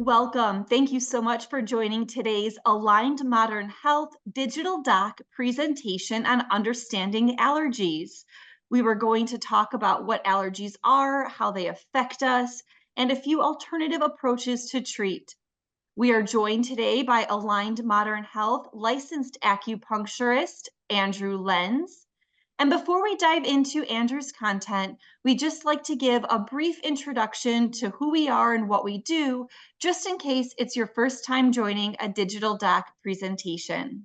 Welcome. Thank you so much for joining today's Aligned Modern Health Digital Doc presentation on understanding allergies. We were going to talk about what allergies are, how they affect us, and a few alternative approaches to treat. We are joined today by Aligned Modern Health licensed acupuncturist Andrew Lenz. And before we dive into Andrew's content, we just like to give a brief introduction to who we are and what we do, just in case it's your first time joining a digital doc presentation.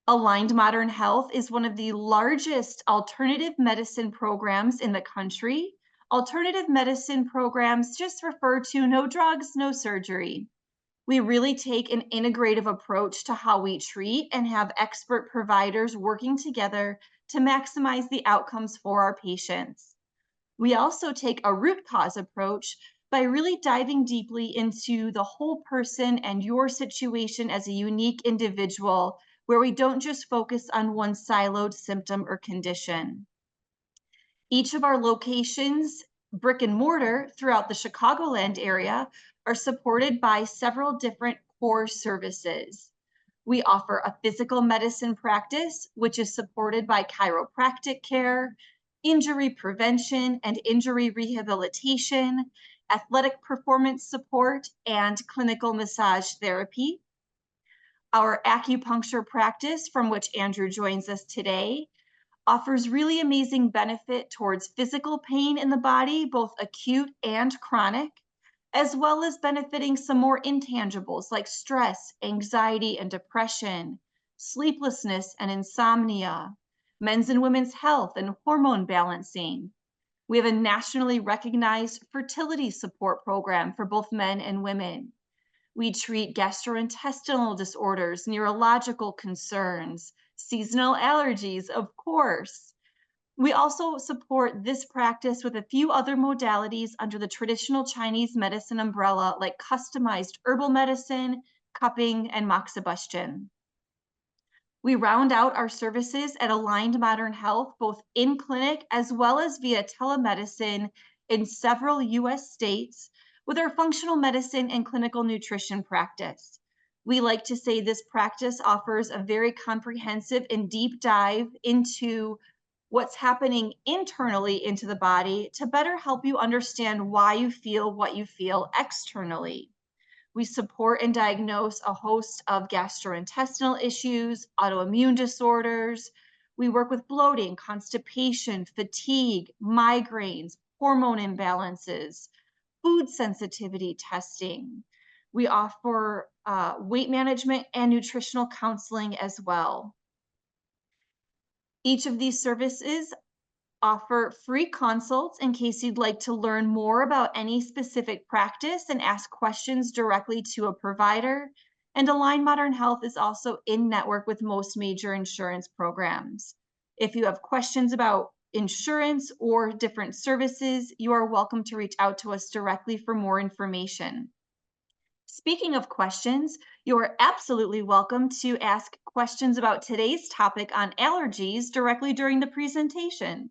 Aligned Modern Health is one of the largest alternative medicine programs in the country. Alternative medicine programs just refer to no drugs, no surgery. We really take an integrative approach to how we treat and have expert providers working together to maximize the outcomes for our patients. We also take a root cause approach by really diving deeply into the whole person and your situation as a unique individual, where we don't just focus on one siloed symptom or condition. Each of our locations, brick and mortar throughout the Chicagoland area, are supported by several different core services. We offer a physical medicine practice, which is supported by chiropractic care, injury prevention and injury rehabilitation, athletic performance support, and clinical massage therapy. Our acupuncture practice, from which Andrew joins us today, offers really amazing benefit towards physical pain in the body, both acute and chronic, as well as benefiting some more intangibles like stress, anxiety, and depression, sleeplessness and insomnia, men's and women's health and hormone balancing. We have a nationally recognized fertility support program for both men and women. We treat gastrointestinal disorders, neurological concerns, seasonal allergies, of course. We also support this practice with a few other modalities under the traditional Chinese medicine umbrella, like customized herbal medicine, cupping, and moxibustion. We round out our services at Aligned Modern Health, both in clinic as well as via telemedicine in several US states, with our functional medicine and clinical nutrition practice. We like to say this practice offers a very comprehensive and deep dive into what's happening internally into the body to better help you understand why you feel what you feel externally. We support and diagnose a host of gastrointestinal issues, autoimmune disorders. We work with bloating, constipation, fatigue, migraines, hormone imbalances, food sensitivity testing. We offer weight management and nutritional counseling as well. Each of these services offer free consults in case you'd like to learn more about any specific practice and ask questions directly to a provider. And Align Modern Health is also in network with most major insurance programs. If you have questions about insurance or different services, you are welcome to reach out to us directly for more information. Speaking of questions, you are absolutely welcome to ask questions about today's topic on allergies directly during the presentation.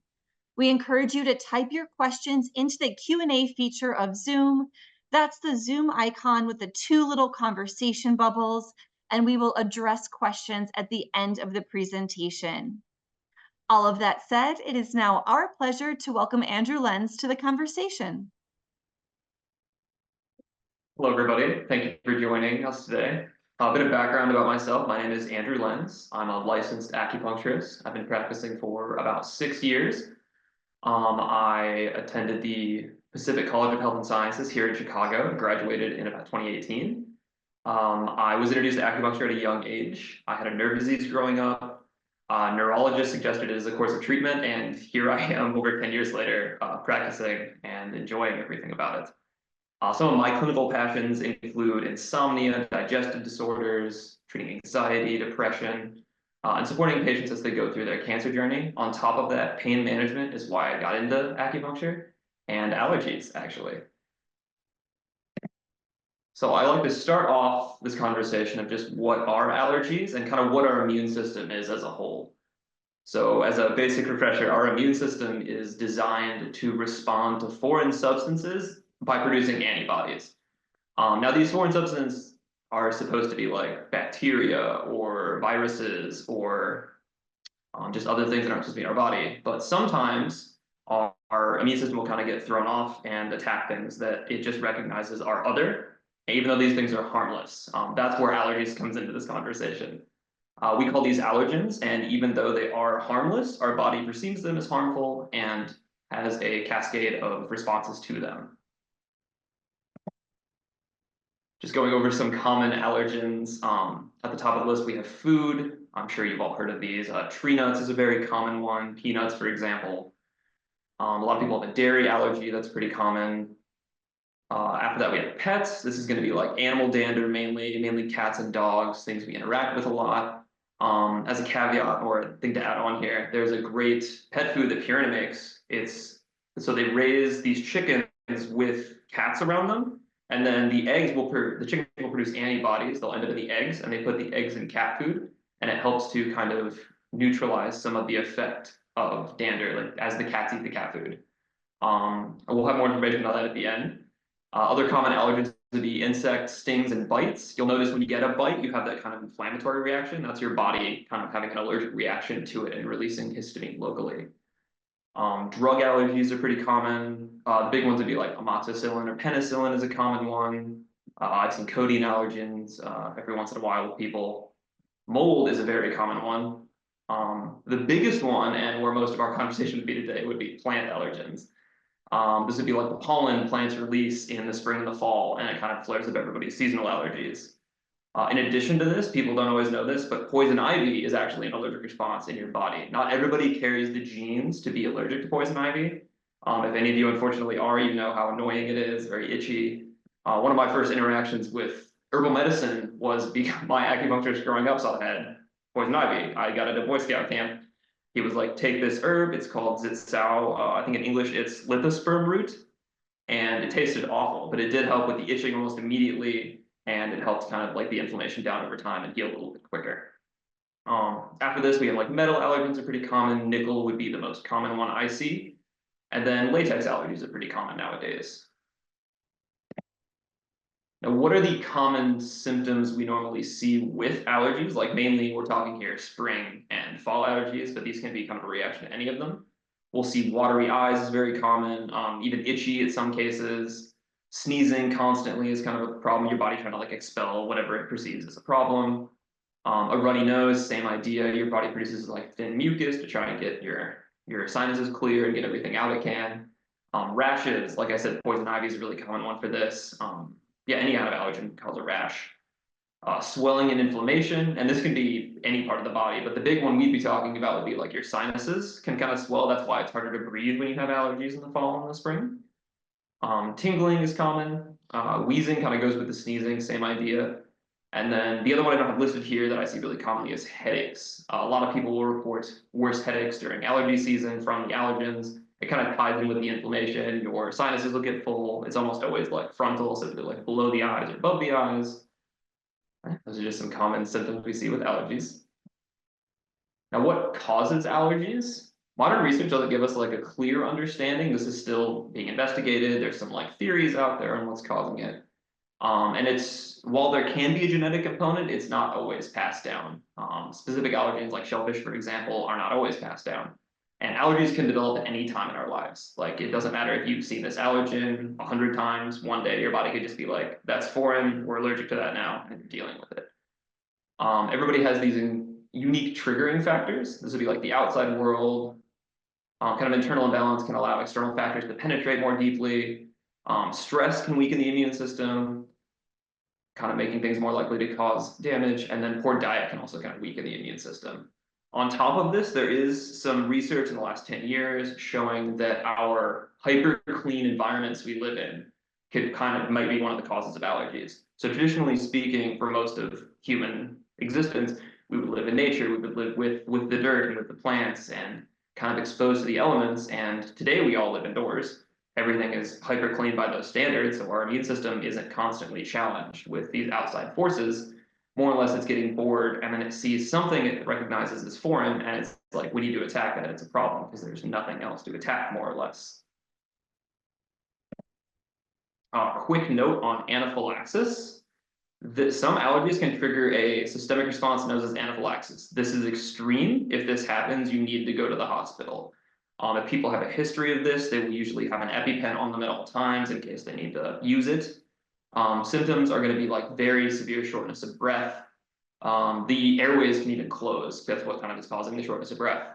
We encourage you to type your questions into the Q&A feature of Zoom. That's the Zoom icon with the two little conversation bubbles, and we will address questions at the end of the presentation. All of that said, it is now our pleasure to welcome Andrew Lenz to the conversation. Hello, everybody. Thank you for joining us today. A bit of background about myself. My name is Andrew Lenz. I'm a licensed acupuncturist. I've been practicing for about 6 years. I attended the Pacific College of Health and Sciences here in Chicago, graduated in about 2018. I was introduced to acupuncture at a young age. I had a nerve disease growing up. A neurologist suggested it as a course of treatment, and here I am over 10 years later, practicing and enjoying everything about it. Some of my clinical passions include insomnia, digestive disorders, treating anxiety, depression, and supporting patients as they go through their cancer journey. On top of that, pain management is why I got into acupuncture, and allergies, actually. So I like to start off this conversation of just what are allergies and kind of what our immune system is as a whole. So as a basic refresher, our immune system is designed to respond to foreign substances by producing antibodies. Now these foreign substances are supposed to be like bacteria or viruses or just other things that aren't supposed to be in our body. But sometimes our immune system will kind of get thrown off and attack things that it just recognizes are other, even though these things are harmless. That's where allergies comes into this conversation. We call these allergens, and even though they are harmless, our body perceives them as harmful and has a cascade of responses to them. Just going over some common allergens. At the top of the list, we have food. I'm sure you've all heard of these. Tree nuts is a very common one. Peanuts, for example. A lot of people have a dairy allergy. That's pretty common. After that, we have pets. This is going to be like animal dander, mainly cats and dogs, things we interact with a lot. As a caveat or a thing to add on here, there's a great pet food that Purina makes. So they raise these chickens with cats around them, and then the chicken will produce antibodies. They'll end up in the eggs, and they put the eggs in cat food, and it helps to kind of neutralize some of the effect of dander, like as the cats eat the cat food. We'll have more information on that at the end. Other common allergens would be insects, stings, and bites. You'll notice when you get a bite, you have that kind of inflammatory reaction. That's your body kind of having an allergic reaction to it and releasing histamine locally. Drug allergies are pretty common. The big ones would be like amoxicillin or penicillin is a common one. I've seen codeine allergens every once in a while with people. Mold is a very common one. The biggest one, and where most of our conversation would be today, would be plant allergens. This would be like the pollen plants release in the spring and the fall, and it kind of flares up everybody's seasonal allergies. In addition to this, people don't always know this, but poison ivy is actually an allergic response in your body. Not everybody carries the genes to be allergic to poison ivy. If any of you unfortunately are, you know how annoying it is, very itchy. One of my first interactions with herbal medicine was because my acupuncturist growing up saw had poison ivy. I got at a Boy Scout camp. He was like, take this herb, it's called Zitsao. I think in English it's lithosperm root, and it tasted awful, but it did help with the itching almost immediately, and it helped kind of like the inflammation down over time and heal a little bit quicker. After this, we have like metal allergens are pretty common. Nickel would be the most common one I see. And then latex allergies are pretty common nowadays. Now, what are the common symptoms we normally see with allergies? Like mainly we're talking here spring and fall allergies, but these can be kind of a reaction to any of them. We'll see watery eyes is very common, even itchy in some cases. Sneezing constantly is kind of a problem. Your body trying to like expel whatever it perceives as a problem. A runny nose, same idea. Your body produces like thin mucus to try and get your sinuses clear and get everything out it can. Rashes, like I said, poison ivy is a really common one for this. Yeah, any kind of allergen can cause a rash. Swelling and inflammation, and this can be any part of the body, but the big one we'd be talking about would be like your sinuses can kind of swell. That's why it's harder to breathe when you have allergies in the fall and the spring. Tingling is common. Wheezing kind of goes with the sneezing, same idea. And then the other one I don't have listed here that I see really commonly is headaches. A lot of people will report worse headaches during allergy season from the allergens. It kind of ties in with the inflammation. Your sinuses will get full. It's almost always like frontal, so they're like below the eyes or above the eyes. Those are just some common symptoms we see with allergies. Now, what causes allergies? Modern research doesn't give us like a clear understanding. This is still being investigated. There's some like theories out there on what's causing it. And while there can be a genetic component, it's not always passed down. Specific allergens like shellfish, for example, are not always passed down. And allergies can develop at any time in our lives. Like it doesn't matter if you've seen this allergen 100 times, one day your body could just be like, that's foreign, we're allergic to that now, and you're dealing with it. Everybody has these unique triggering factors. This would be like the outside world. Kind of internal imbalance can allow external factors to penetrate more deeply. Stress can weaken the immune system, kind of making things more likely to cause damage. And then poor diet can also kind of weaken the immune system. On top of this, there is some research in the last 10 years showing that our hyper clean environments we live in might be one of the causes of allergies. So traditionally speaking, for most of human existence, we would live in nature, we would live with the dirt and with the plants and kind of exposed to the elements. And today we all live indoors. Everything is hyper clean by those standards, so our immune system isn't constantly challenged with these outside forces. More or less, it's getting bored, and then it sees something it recognizes as foreign, and it's like, we need to attack that. It's a problem because there's nothing else to attack, more or less. Quick note on anaphylaxis. Some allergies can trigger a systemic response known as anaphylaxis. This is extreme. If this happens, you need to go to the hospital. If people have a history of this, they will usually have an EpiPen on them at all times in case they need to use it. Symptoms are going to be like very severe shortness of breath. The airways can even close. That's what kind of is causing the shortness of breath.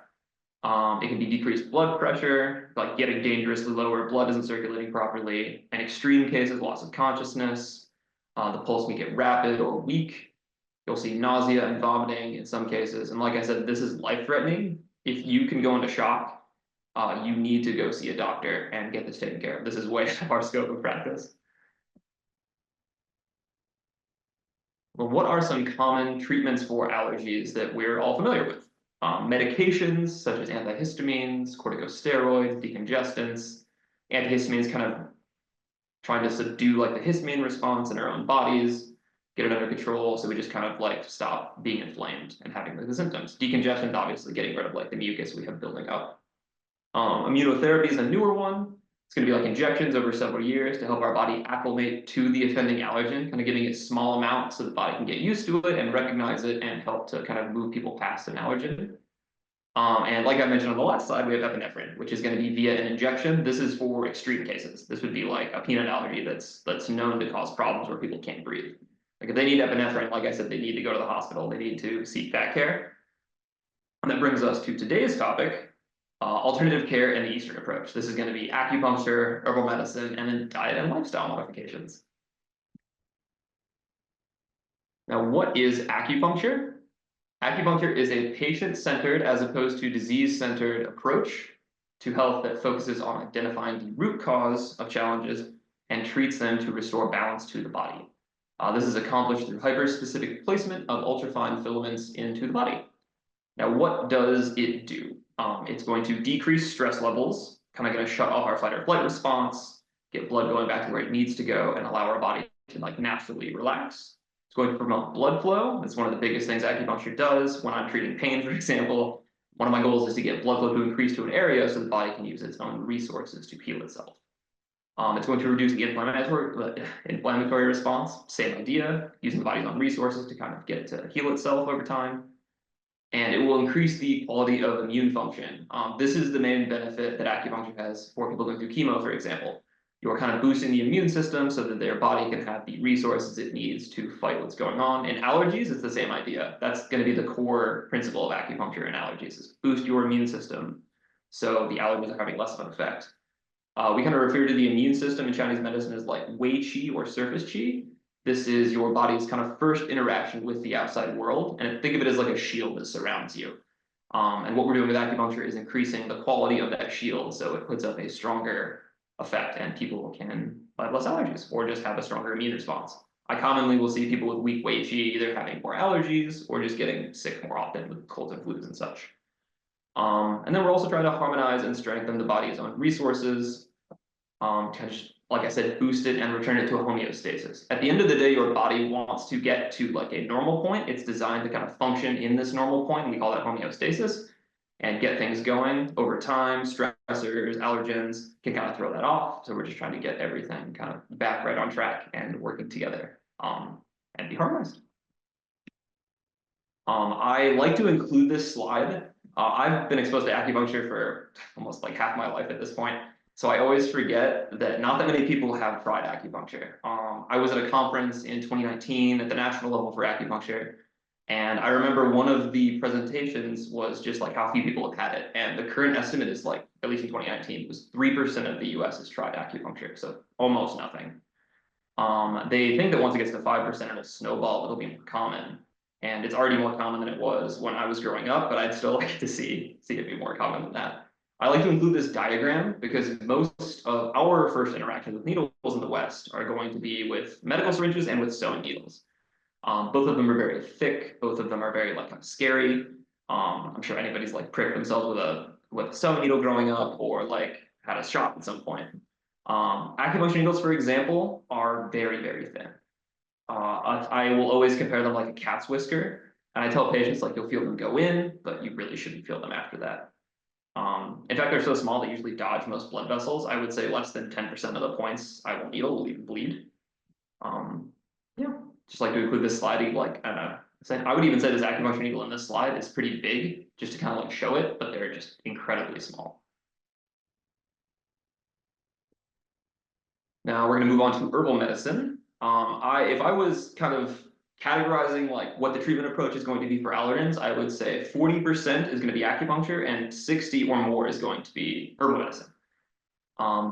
It can be decreased blood pressure, like getting dangerously lower, blood isn't circulating properly. In extreme cases, loss of consciousness. The pulse can get rapid or weak. You'll see nausea and vomiting in some cases. And like I said, this is life-threatening. If you can go into shock, you need to go see a doctor and get this taken care of. This is way out of our scope of practice. Well, what are some common treatments for allergies that we're all familiar with? Medications such as antihistamines, corticosteroids, decongestants. Antihistamines kind of trying to subdue like the histamine response in our own bodies, get it under control, so we just kind of like stop being inflamed and having like, the symptoms. Decongestion, obviously getting rid of like the mucus we have building up. Immunotherapy is a newer one. It's going to be like injections over several years to help our body acclimate to the offending allergen, kind of giving it small amounts so the body can get used to it and recognize it and help to kind of move people past an allergen. And like I mentioned on the last slide, we have epinephrine, which is going to be via an injection. This is for extreme cases. This would be like a peanut allergy that's known to cause problems where people can't breathe. Like if they need epinephrine, like I said, they need to go to the hospital. They need to seek that care. And that brings us to today's topic, alternative care and the Eastern approach. This is going to be acupuncture, herbal medicine, and then diet and lifestyle modifications. Now, what is acupuncture? Acupuncture is a patient-centered as opposed to disease-centered approach to health that focuses on identifying the root cause of challenges and treats them to restore balance to the body. This is accomplished through hyper-specific placement of ultrafine filaments into the body. Now, what does it do? It's going to decrease stress levels, kind of going to shut off our fight or flight response, get blood going back to where it needs to go, and allow our body to like naturally relax. It's going to promote blood flow. That's one of the biggest things acupuncture does. When I'm treating pain, for example, one of my goals is to get blood flow to increase to an area so the body can use its own resources to heal itself. It's going to reduce the inflammatory response. Same idea, using the body's own resources to kind of get it to heal itself over time. And it will increase the quality of immune function. This is the main benefit that acupuncture has for people going through chemo, for example. You're kind of boosting the immune system so that their body can have the resources it needs to fight what's going on. In allergies, it's the same idea. That's going to be the core principle of acupuncture in allergies, is boost your immune system so the allergies are having less of an effect. We kind of refer to the immune system in Chinese medicine as like wei qi or surface qi. This is your body's kind of first interaction with the outside world, and think of it as like a shield that surrounds you. And what we're doing with acupuncture is increasing the quality of that shield so it puts up a stronger effect and people can have less allergies or just have a stronger immune response. I commonly will see people with weak wei qi either having more allergies or just getting sick more often with colds and flus and such. And then we're also trying to harmonize and strengthen the body's own resources, to just, like I said, boost it and return it to a homeostasis. At the end of the day, your body wants to get to like a normal point. It's designed to kind of function in this normal point, and we call that homeostasis, and get things going over time. Stressors, allergens can kind of throw that off. So we're just trying to get everything kind of back right on track and working together, and be harmonized. I like to include this slide. I've been exposed to acupuncture for almost like half my life at this point. So I always forget that not that many people have tried acupuncture. I was at a conference in 2019 at the national level for acupuncture. And I remember one of the presentations was just like how few people have had it. And the current estimate is like, at least in 2019, was 3% of the US has tried acupuncture. So almost nothing. They think that once it gets to 5%, it'll snowball, it'll be more common. And it's already more common than it was when I was growing up, but I'd still like to see it be more common than that. I like to include this diagram because most of our first interactions with needles in the West are going to be with medical syringes and with sewing needles. Both of them are very thick. Both of them are very like kind of scary. I'm sure anybody's like pricked themselves with a sewing needle growing up or like had a shot at some point. Acupuncture needles, for example, are very, very thin. I will always compare them like a cat's whisker. And I tell patients like you'll feel them go in, but you really shouldn't feel them after that. In fact, they're so small they usually dodge most blood vessels. I would say less than 10% of the points I will needle will even bleed. Yeah, just like to include this slide, like, I don't know. I would even say this acupuncture needle in this slide is pretty big, just to kind of like show it, but they're just incredibly small. Now we're going to move on to herbal medicine. If I was kind of categorizing like what the treatment approach is going to be for allergens, I would say 40% is going to be acupuncture and 60 or more is going to be herbal medicine.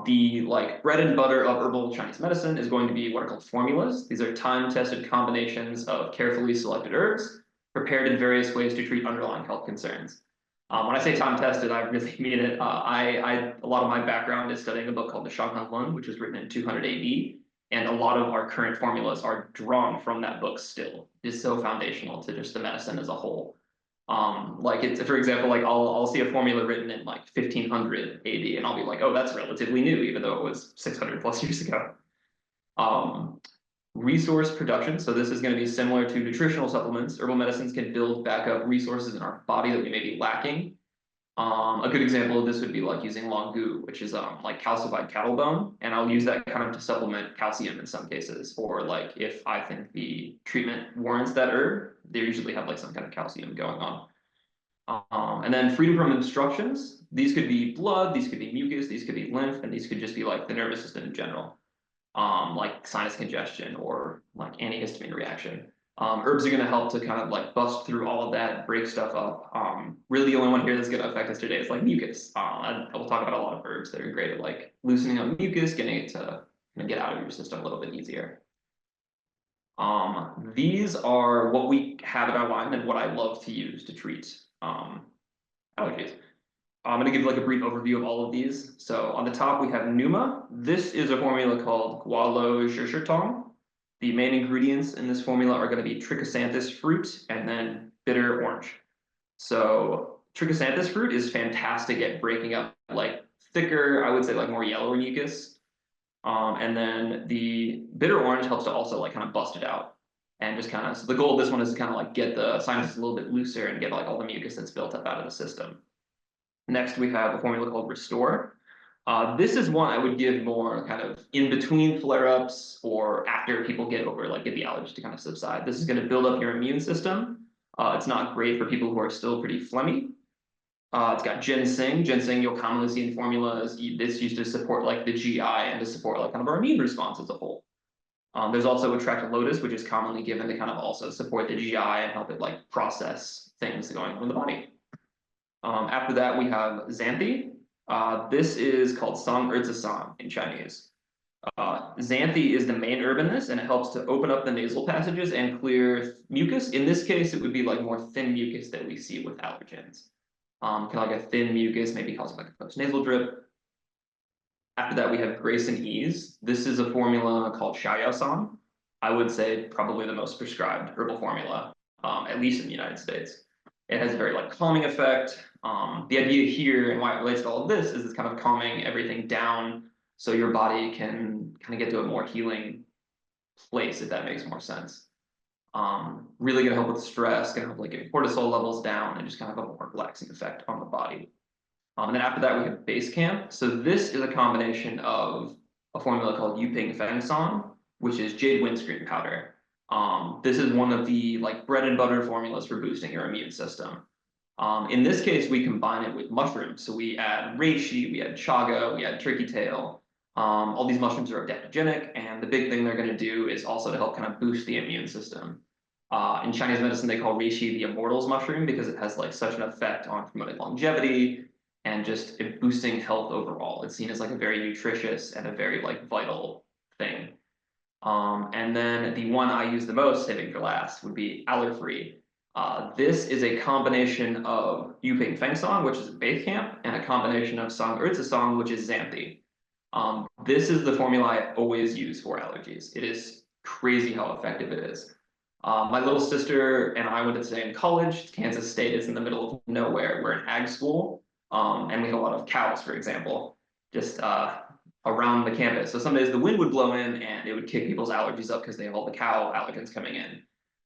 The like bread and butter of herbal Chinese medicine is going to be what are called formulas. These are time-tested combinations of carefully selected herbs prepared in various ways to treat underlying health concerns. When I say time-tested, I really mean it. A lot of my background is studying a book called the Shanghai Lun, which was written in 200 AD, and a lot of our current formulas are drawn from that book still. It's so foundational to just the medicine as a whole. Like it's for example, like I'll see a formula written in like 1500 AD, and I'll be like, oh, that's relatively new, even though it was 600 plus years ago. Um, Resource production. So this is going to be similar to nutritional supplements. Herbal medicines can build back up resources in our body that we may be lacking. A good example of this would be like using longu, which is like calcified cattle bone, and I'll use that kind of to supplement calcium in some cases. Or like if I think the treatment warrants that herb, they usually have like some kind of calcium going on. And then freedom from obstructions. These could be blood, these could be mucus, these could be lymph, and these could just be like the nervous system in general, like sinus congestion or like antihistamine reaction. Herbs are going to help to kind of like bust through all of that, break stuff up. Really, the only one here that's going to affect us today is like mucus. I will talk about a lot of herbs that are great at like loosening up mucus, getting it to get out of your system a little bit easier. These are what we have in our line and what I love to use to treat allergies. I'm going to give like a brief overview of all of these. So on the top, we have Numa. This is a formula called Gualo Zhishirtong. The main ingredients in this formula are going to be trichosanthes fruit and then bitter orange. So trichosanthes fruit is fantastic at breaking up like thicker, I would say like more yellow mucus. And then the bitter orange helps to also like kind of bust it out. And just kind of, so the goal of this one is to kind of like get the sinuses a little bit looser and get like all the mucus that's built up out of the system. Next, we have a formula called Restore. This is one I would give more kind of in between flare-ups or after people get the allergies to kind of subside. This is going to build up your immune system. It's not great for people who are still pretty phlegmy. It's got ginseng. Ginseng you'll commonly see in formulas. This used to support like the GI and to support like kind of our immune response as a whole. There's also Atracted Lotus, which is commonly given to kind of also support the GI and help it like process things going on in the body. After that, we have Xanthi. This is called Song Erzi Song in Chinese. Xanthi is the main herb in this, and it helps to open up the nasal passages and clear mucus. In this case, it would be like more thin mucus that we see with allergens. Kind of like a thin mucus, maybe causing like a post-nasal drip. After that, we have Grace and Ease. This is a formula called Xiaoyaosang. I would say probably the most prescribed herbal formula, at least in the United States. It has a very like calming effect. The idea here and why it relates to all of this is it's kind of calming everything down so your body can kind of get to a more healing place, if that makes more sense. Really gonna help with stress, gonna help like get cortisol levels down and just kind of have a more relaxing effect on the body. And then after that, we have Base Camp. So this is a combination of a formula called Yuping Feng Song, which is jade windscreen powder. This is one of the like bread and butter formulas for boosting your immune system. In this case, we combine it with mushrooms. So we add reishi, we add chaga, we add turkey tail. All these mushrooms are adaptogenic, and the big thing they're going to do is also to help kind of boost the immune system. In Chinese medicine, they call reishi the immortal's mushroom because it has like such an effect on promoting longevity and just boosting health overall. It's seen as like a very nutritious and a very like vital thing. And then the one I use the most, saving for last, would be Allergy. This is a combination of Yuping Feng Song, which is a base camp, and a combination of Song Erzi Song, which is Xanthi. This is the formula I always use for allergies. It is crazy how effective it is. My little sister and I went to the same college, Kansas State. It's in the middle of nowhere. We're an ag school, and we had a lot of cows, for example, just around the campus. So some days the wind would blow in and it would kick people's allergies up because they have all the cow allergens coming in.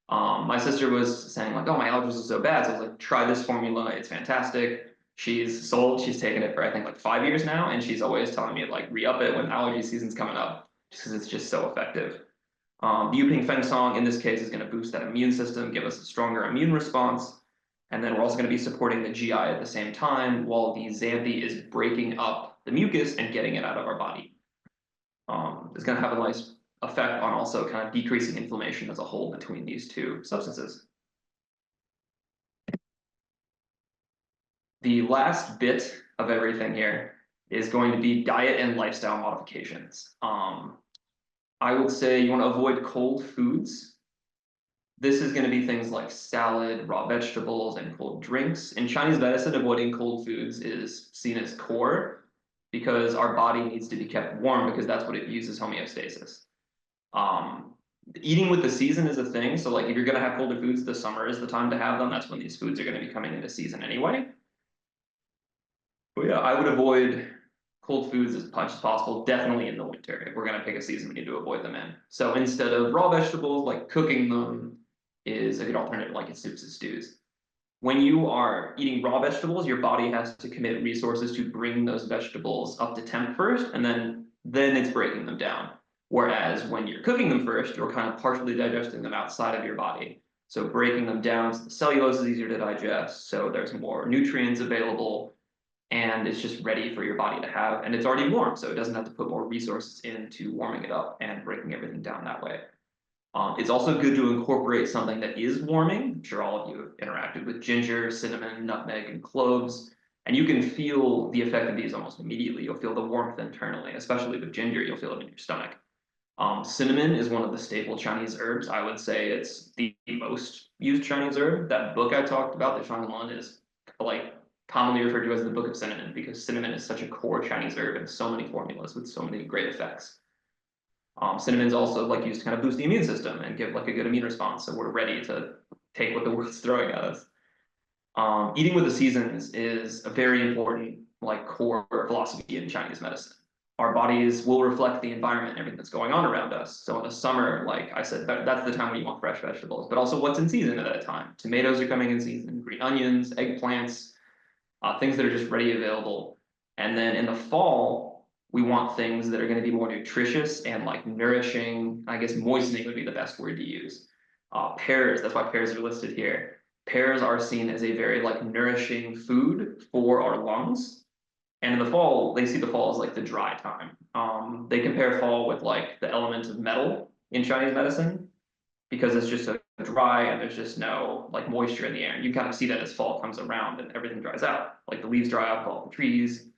My sister was saying like, oh, my allergies are so bad. So I was like, try this formula. It's fantastic. She's sold, she's taken it for I think like 5 years now, and she's always telling me to like re-up it when allergy season's coming up, just because it's just so effective. The Yuping Feng Song in this case is going to boost that immune system, give us a stronger immune response, and then we're also going to be supporting the GI at the same time while the Xanthi is breaking up the mucus and getting it out of our body. It's going to have a nice effect on also kind of decreasing inflammation as a whole between these two substances. The last bit of everything here is going to be diet and lifestyle modifications. I would say you want to avoid cold foods. This is going to be things like salad, raw vegetables, and cold drinks. In Chinese medicine, avoiding cold foods is seen as core because our body needs to be kept warm because that's what it uses homeostasis. Eating with the season is a thing. So like if you're going to have colder foods, the summer is the time to have them. That's when these foods are going to be coming into season anyway. But yeah, I would avoid cold foods as much as possible, definitely in the winter. If we're going to pick a season, we need to avoid them in. So instead of raw vegetables, like cooking them is a good alternative, like in soups and stews. When you are eating raw vegetables, your body has to commit resources to bring those vegetables up to temp first, and then it's breaking them down. Whereas when you're cooking them first, you're kind of partially digesting them outside of your body. So breaking them down, so the cellulose is easier to digest, so there's more nutrients available, and it's just ready for your body to have, and it's already warm, so it doesn't have to put more resources into warming it up and breaking everything down that way. It's also good to incorporate something that is warming. I'm sure all of you have interacted with ginger, cinnamon, nutmeg, and cloves, and you can feel the effect of these almost immediately. You'll feel the warmth internally, especially with ginger, you'll feel it in your stomach. Cinnamon is one of the staple Chinese herbs. I would say it's the most used Chinese herb. That book I talked about, the Shanglun, is like commonly referred to as the Book of Cinnamon because cinnamon is such a core Chinese herb in so many formulas with so many great effects. Cinnamon's also like used to kind of boost the immune system and give like a good immune response, so we're ready to take what the world's throwing at us. Eating with the seasons is a very important like core philosophy in Chinese medicine. Our bodies will reflect the environment and everything that's going on around us. So in the summer, like I said, that's the time when you want fresh vegetables, but also what's in season at that time. Tomatoes are coming in season, green onions, eggplants, things that are just ready available. And then in the fall, we want things that are going to be more nutritious and like nourishing. I guess moistening would be the best word to use. Pears, that's why pears are listed here. Pears are seen as a very like nourishing food for our lungs. And in the fall, they see the fall as like the dry time. They compare fall with like the element of metal in Chinese medicine because it's just so dry and there's just no like moisture in the air. And you kind of see that as fall comes around and everything dries out. Like the leaves dry up, all the trees.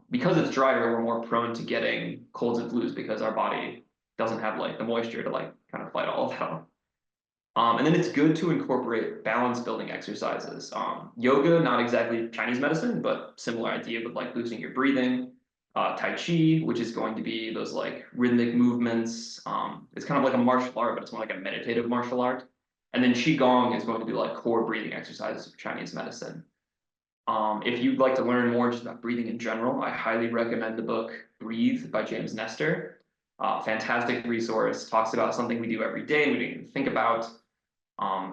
Because it's drier, we're more prone to getting colds and flus because our body doesn't have like the moisture to like kind of fight all of that. And then it's good to incorporate balance building exercises. Yoga, not exactly Chinese medicine, but similar idea with like boosting your breathing. Tai Chi, which is going to be those like rhythmic movements. It's kind of like a martial art, but it's more like a meditative martial art. And then Qigong is going to be like core breathing exercises of Chinese medicine. If you'd like to learn more just about breathing in general, I highly recommend the book Breathe by James Nestor. Fantastic resource, talks about something we do every day and we didn't even think about.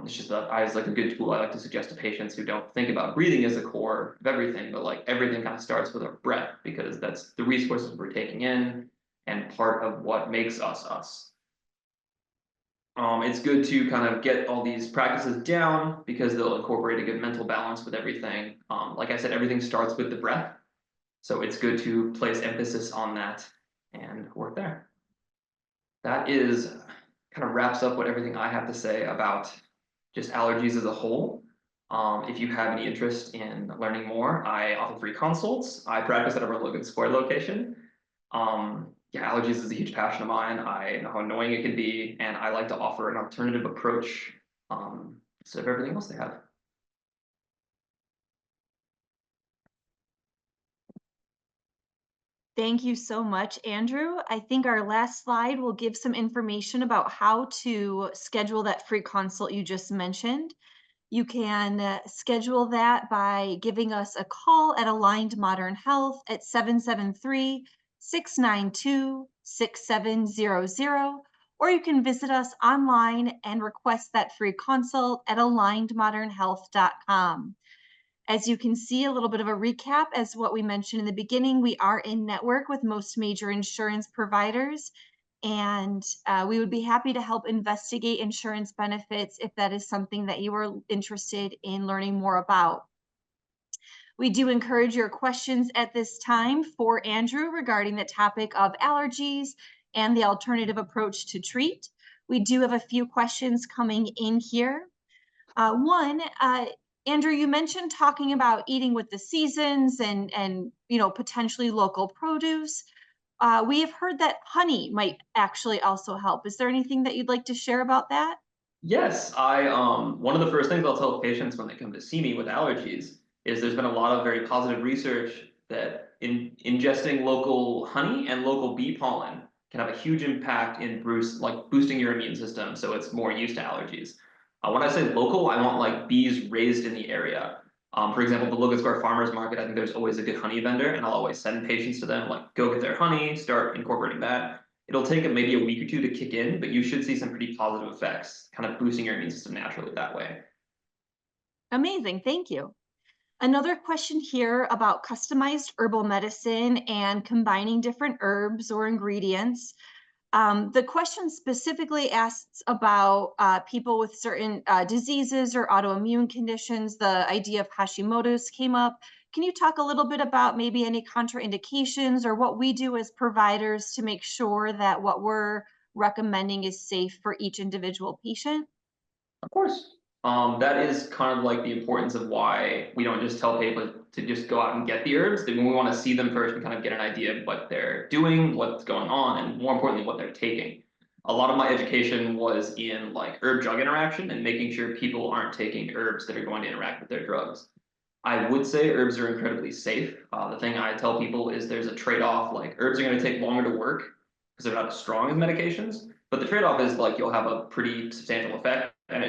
It's just as like a good tool I like to suggest to patients who don't think about breathing as a core of everything, but like everything kind of starts with our breath because that's the resources we're taking in and part of what makes us us. It's good to kind of get all these practices down because they'll incorporate a good mental balance with everything. Like I said, everything starts with the breath. So it's good to place emphasis on that and work there. That is kind of wraps up what everything I have to say about just allergies as a whole. If you have any interest in learning more, I offer free consults. I practice at our Logan Square location. Yeah, allergies is a huge passion of mine. I know how annoying it can be, and I like to offer an alternative approach instead of everything else they have. Thank you so much, Andrew. I think our last slide will give some information about how to schedule that free consult you just mentioned. You can schedule that by giving us a call at Aligned Modern Health at 773-692-6700, or you can visit us online and request that free consult at alignedmodernhealth.com. As you can see, a little bit of a recap as what we mentioned in the beginning, we are in network with most major insurance providers, and we would be happy to help investigate insurance benefits if that is something that you are interested in learning more about. We do encourage your questions at this time for Andrew regarding the topic of allergies and the alternative approach to treat. We do have a few questions coming in here. One, Andrew, you mentioned talking about eating with the seasons and potentially local produce. We have heard that honey might actually also help. Is there anything that you'd like to share about that? Yes, I one of the first things I'll tell patients when they come to see me with allergies is there's been a lot of very positive research that ingesting local honey and local bee pollen can have a huge impact in boosting your immune system so it's more used to allergies. When I say local, I want like bees raised in the area. For example, the Logan Square Farmers Market, I think there's always a good honey vendor, and I'll always send patients to them, like go get their honey, start incorporating that. It'll take maybe a week or two to kick in, but you should see some pretty positive effects, kind of boosting your immune system naturally that way. Amazing, thank you. Another question here about customized herbal medicine and combining different herbs or ingredients. The question specifically asks about people with certain diseases or autoimmune conditions. The idea of Hashimoto's came up. Can you talk a little bit about maybe any contraindications or what we do as providers to make sure that what we're recommending is safe for each individual patient? Of course. That is kind of like the importance of why we don't just tell people to just go out and get the herbs. Then we want to see them first and kind of get an idea of what they're doing, what's going on, and more importantly, what they're taking. A lot of my education was in like herb-drug interaction and making sure people aren't taking herbs that are going to interact with their drugs. I would say herbs are incredibly safe. The thing I tell people is there's a trade-off, like herbs are going to take longer to work because they're not as strong as medications, but the trade-off is like you'll have a pretty substantial effect and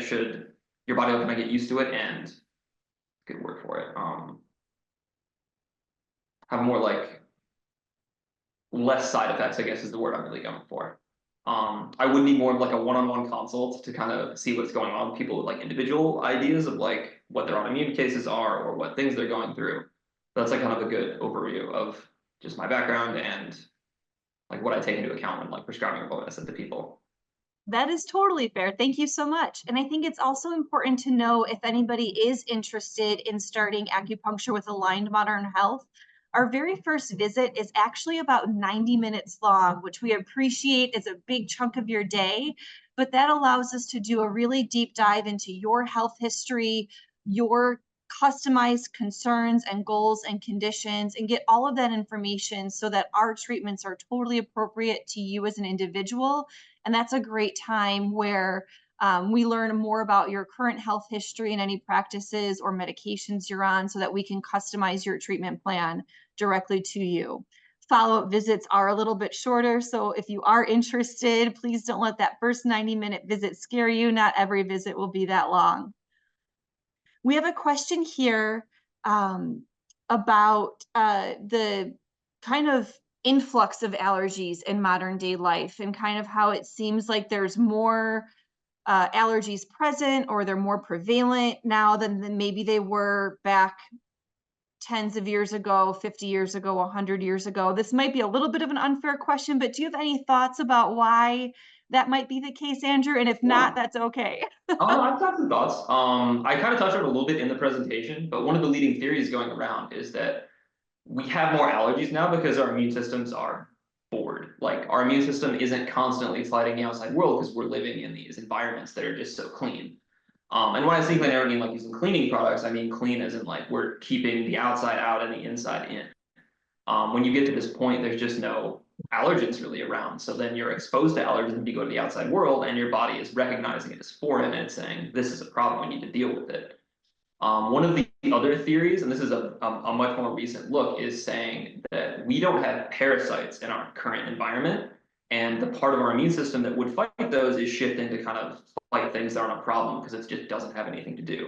your body will kind of get used to it and good word for it. Have more like less side effects, I guess is the word I'm really going for. I would need more of like a one-on-one consult to kind of see what's going on with people with like individual ideas of like what their autoimmune cases are or what things they're going through. That's like kind of a good overview of just my background and like what I take into account when like prescribing herbal medicine to people. That is totally fair. Thank you so much. And I think it's also important to know if anybody is interested in starting acupuncture with Aligned Modern Health. Our very first visit is actually about 90 minutes long, which we appreciate is a big chunk of your day, but that allows us to do a really deep dive into your health history, your customized concerns and goals and conditions, and get all of that information so that our treatments are totally appropriate to you as an individual. And that's a great time where we learn more about your current health history and any practices or medications you're on so that we can customize your treatment plan directly to you. Follow-up visits are a little bit shorter, so if you are interested, please don't let that first 90-minute visit scare you. Not every visit will be that long. We have a question here about the kind of influx of allergies in modern day life and kind of how it seems like there's more allergies present or they're more prevalent now than maybe they were back tens of years ago, 50 years ago, 100 years ago. This might be a little bit of an unfair question, but do you have any thoughts about why that might be the case, Andrew? And if not, Yeah. that's okay. I've got some thoughts. I kind of touched on it a little bit in the presentation, but one of the leading theories going around is that we have more allergies now because our immune systems are bored. Like our immune system isn't constantly fighting the outside world because we're living in these environments that are just so clean. And when I say clean, I don't mean like using cleaning products. I mean clean as in like we're keeping the outside out and the inside in. When you get to this point, there's just no allergens really around. So then you're exposed to allergens and you go to the outside world and your body is recognizing it as foreign and it's saying, this is a problem, we need to deal with it. One of the other theories, and this is a much more recent look, is saying that we don't have parasites in our current environment, and the part of our immune system that would fight those is shifting to kind of fight things that aren't a problem because it just doesn't have anything to do.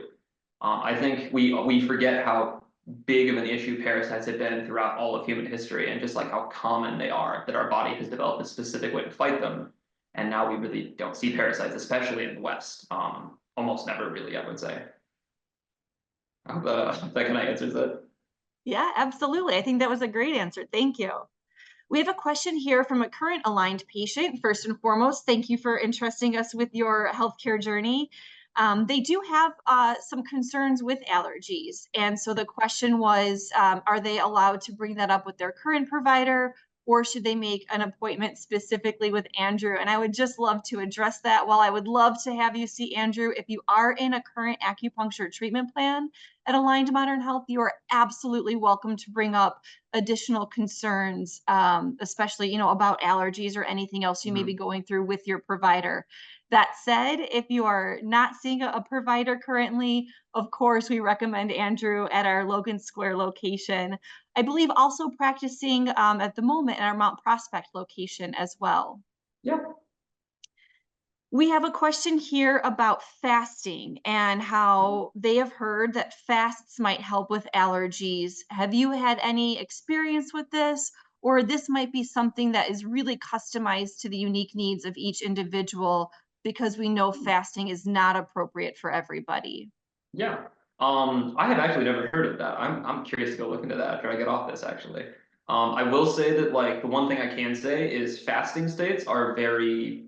I think we forget how big of an issue parasites have been throughout all of human history, and just like how common they are, that our body has developed a specific way to fight them, and now we really don't see parasites, especially in the West. Almost never really, I would say. I hope that kind of answers it. Yeah, absolutely. I think that was a great answer. Thank you. We have a question here from a current aligned patient. First and foremost, thank you for entrusting us with your healthcare journey. They do have some concerns with allergies. And so the question was, are they allowed to bring that up with their current provider, or should they make an appointment specifically with Andrew? And I would just love to address that. While I would love to have you see Andrew, if you are in a current acupuncture treatment plan at Aligned Modern Health, you are absolutely welcome to bring up additional concerns, especially, about allergies or anything else you may be Mhm. going through with your provider. That said, if you are not seeing a provider currently, of course, we recommend Andrew at our Logan Square location. I believe also practicing at the moment at our Mount Prospect location as well. Yeah. We have a question here about fasting and how they have heard that fasts might help with allergies. Have you had any experience with this, or this might be something that is really customized to the unique needs of each individual because we know fasting is not appropriate for everybody? Yeah. I have actually never heard of that. I'm curious to go look into that after I get off this actually. I will say that like the one thing I can say is fasting states are very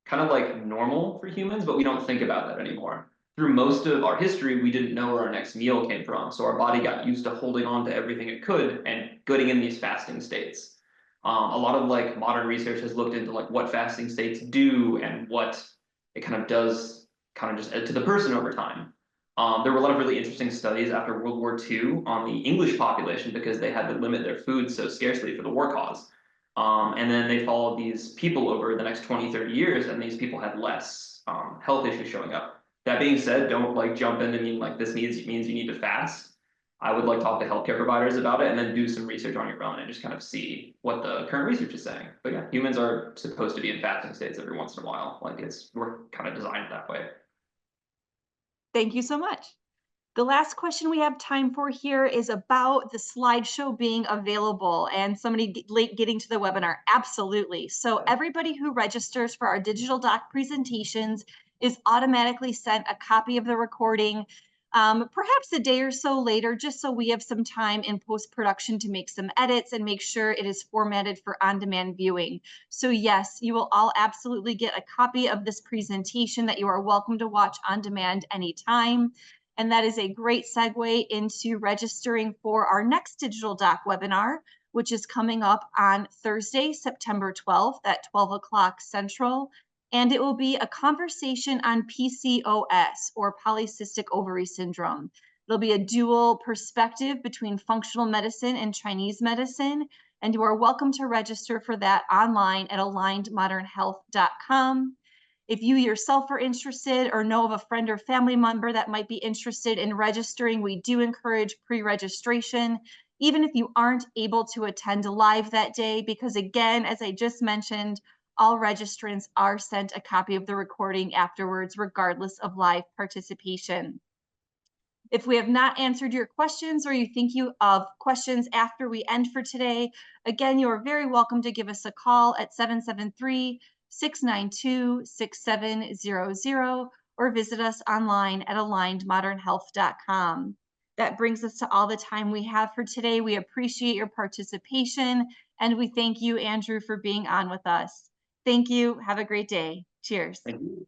kind of like normal for humans, but we don't think about that anymore. Through most of our history, we didn't know where our next meal came from, so our body got used to holding on to everything it could and getting in these fasting states. A lot of like modern research has looked into like what fasting states do and what it kind of does, kind of just to the person over time. There were a lot of really interesting studies after World War II on the English population because they had to limit their food so scarcely for the war cause. And then they followed these people over the next 20, 30 years, and these people had less health issues showing up. That being said, don't like jump into mean like this means you need to fast. I would like talk to healthcare providers about it and then do some research on your own and just kind of see what the current research is saying. But yeah, humans are supposed to be in fasting states every once in a while. Like we're kind of designed that way. Thank you so much. The last question we have time for here is about the slideshow being available and somebody late getting to the webinar. Absolutely. So everybody who registers for our digital doc presentations is automatically sent a copy of the recording, perhaps a day or so later, just so we have some time in post-production to make some edits and make sure it is formatted for on-demand viewing. So yes, you will all absolutely get a copy of this presentation that you are welcome to watch on demand anytime. And that is a great segue into registering for our next digital doc webinar, which is coming up on Thursday, September 12th at 12 o'clock Central. And it will be a conversation on PCOS, or polycystic ovary syndrome. There'll be a dual perspective between functional medicine and Chinese medicine. And you are welcome to register for that online at alignedmodernhealth.com. If you yourself are interested or know of a friend or family member that might be interested in registering, we do encourage pre-registration, even if you aren't able to attend live that day, because again, as I just mentioned, all registrants are sent a copy of the recording afterwards, regardless of live participation. If we have not answered your questions or you think you of questions after we end for today, again, you are very welcome to give us a call at 773-692-6700 or visit us online at alignedmodernhealth.com. That brings us to all the time we have for today. We appreciate your participation and we thank you, Andrew, for being on with us. Thank you. Have a great day. Cheers. Thank you.